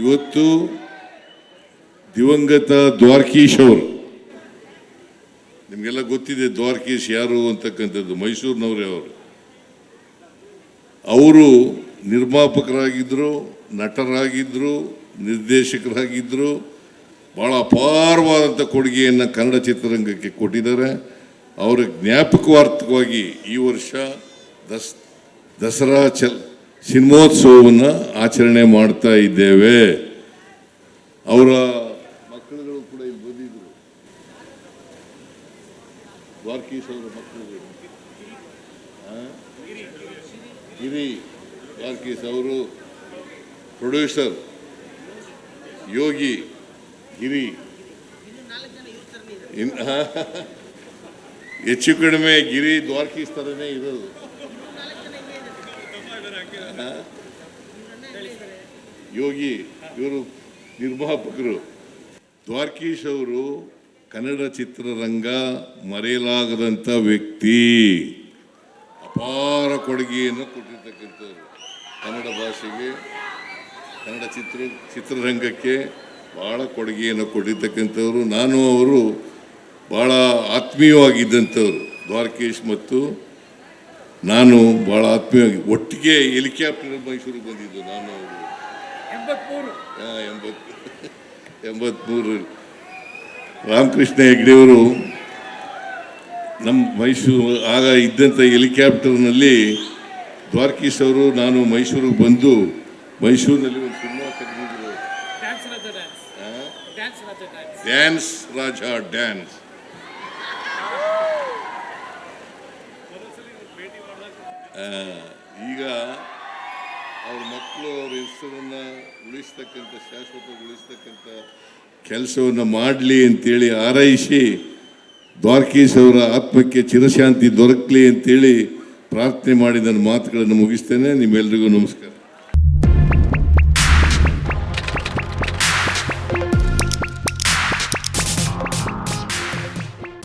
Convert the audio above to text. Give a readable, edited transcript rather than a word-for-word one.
ಇವತ್ತು ದಿವಂಗತ ದ್ವಾರಕೀಶ್ ಅವರು, ನಿಮಗೆಲ್ಲ ಗೊತ್ತಿದೆ ದ್ವಾರಕೀಶ್ ಯಾರು ಅಂತಕ್ಕಂಥದ್ದು, ಮೈಸೂರಿನವರೇ ಅವರು ನಿರ್ಮಾಪಕರಾಗಿದ್ದರು, ನಟರಾಗಿದ್ದರು, ನಿರ್ದೇಶಕರಾಗಿದ್ದರು. ಭಾಳ ಅಪಾರವಾದಂಥ ಕೊಡುಗೆಯನ್ನು ಕನ್ನಡ ಚಿತ್ರರಂಗಕ್ಕೆ ಕೊಟ್ಟಿದ್ದಾರೆ. ಅವರ ಜ್ಞಾಪಕಾರ್ಥವಾಗಿ ಈ ವರ್ಷ ದಸರಾ ಸಿನಿಮೋತ್ಸವವನ್ನು ಆಚರಣೆ ಮಾಡ್ತಾ ಇದ್ದೇವೆ. ಅವರ ಮಕ್ಕಳುಗಳು ಕೂಡ ಇಲ್ಲಿ ಬಂದಿದ್ರು, ದ್ವಾರಕೀಶ್ ಅವರ ಮಕ್ಕಳುಗಳು. ಗಿರಿ ದ್ವಾರಕೀಶ್ ಅವರು ಪ್ರೊಡ್ಯೂಸರ್, ಯೋಗಿ ಗಿರಿ, ಹೆಚ್ಚು ಕಡಿಮೆ ಗಿರಿ ದ್ವಾರಕೀಶ್ ಥರನೇ ಇರೋದು. ಯೋಗಿ ಇವರು ನಿರ್ಮಾಪಕರು. ದ್ವಾರಕೀಶ್ ಅವರು ಕನ್ನಡ ಚಿತ್ರರಂಗ ಮರೆಯಲಾಗದಂಥ ವ್ಯಕ್ತಿ, ಅಪಾರ ಕೊಡುಗೆಯನ್ನು ಕೊಟ್ಟಿರ್ತಕ್ಕಂಥವ್ರು. ಕನ್ನಡ ಭಾಷೆಗೆ, ಕನ್ನಡ ಚಿತ್ರರಂಗಕ್ಕೆ ಭಾಳ ಕೊಡುಗೆಯನ್ನು ಕೊಟ್ಟಿರ್ತಕ್ಕಂಥವ್ರು. ನಾನು ಅವರು ಭಾಳ ಆತ್ಮೀಯವಾಗಿದ್ದಂಥವ್ರು. ದ್ವಾರಕೀಶ್ ಮತ್ತು ನಾನು ಭಾಳ ಆತ್ಮೀಯವಾಗಿ ಒಟ್ಟಿಗೆ ಹೆಲಿಕಾಪ್ಟರ್ ಮೈಸೂರಿಗೆ ಬಂದಿದ್ದು. ನಾನು ಅವರು 83 ರಾಮಕೃಷ್ಣ ಹೆಗ್ಡೆಯವರು ನಮ್ಮ ಮೈಸೂರು ಆಗ ಇದ್ದಂಥ ಹೆಲಿಕಾಪ್ಟರ್ನಲ್ಲಿ ದ್ವಾರಕೀಶ್ ಅವರು ನಾನು ಮೈಸೂರಿಗೆ ಬಂದು ಮೈಸೂರಿನಲ್ಲಿ ಒಂದು ಸಿನಿಮಾ ತೆಗೆದಿದ್ರು, ಡ್ಯಾನ್ಸ್ ರಾಜ ಡ್ಯಾನ್ಸ್. ಈಗ ಅವ್ರ ಮಕ್ಕಳು ಅವ್ರ ಹೆಸರನ್ನು ಉಳಿಸ್ತಕ್ಕಂಥ, ಶಾಶ್ವತಗೊಳಿಸ್ತಕ್ಕಂಥ ಕೆಲಸವನ್ನು ಮಾಡಲಿ ಅಂತೇಳಿ ಹಾರೈಸಿ, ದ್ವಾರಕೀಶ್ ಅವರ ಆತ್ಮಕ್ಕೆ ಚಿರಶಾಂತಿ ದೊರಕಲಿ ಅಂತೇಳಿ ಪ್ರಾರ್ಥನೆ ಮಾಡಿ ನನ್ನ ಮಾತುಗಳನ್ನು ಮುಗಿಸ್ತೇನೆ. ನಿಮ್ಮೆಲ್ಲರಿಗೂ ನಮಸ್ಕಾರ.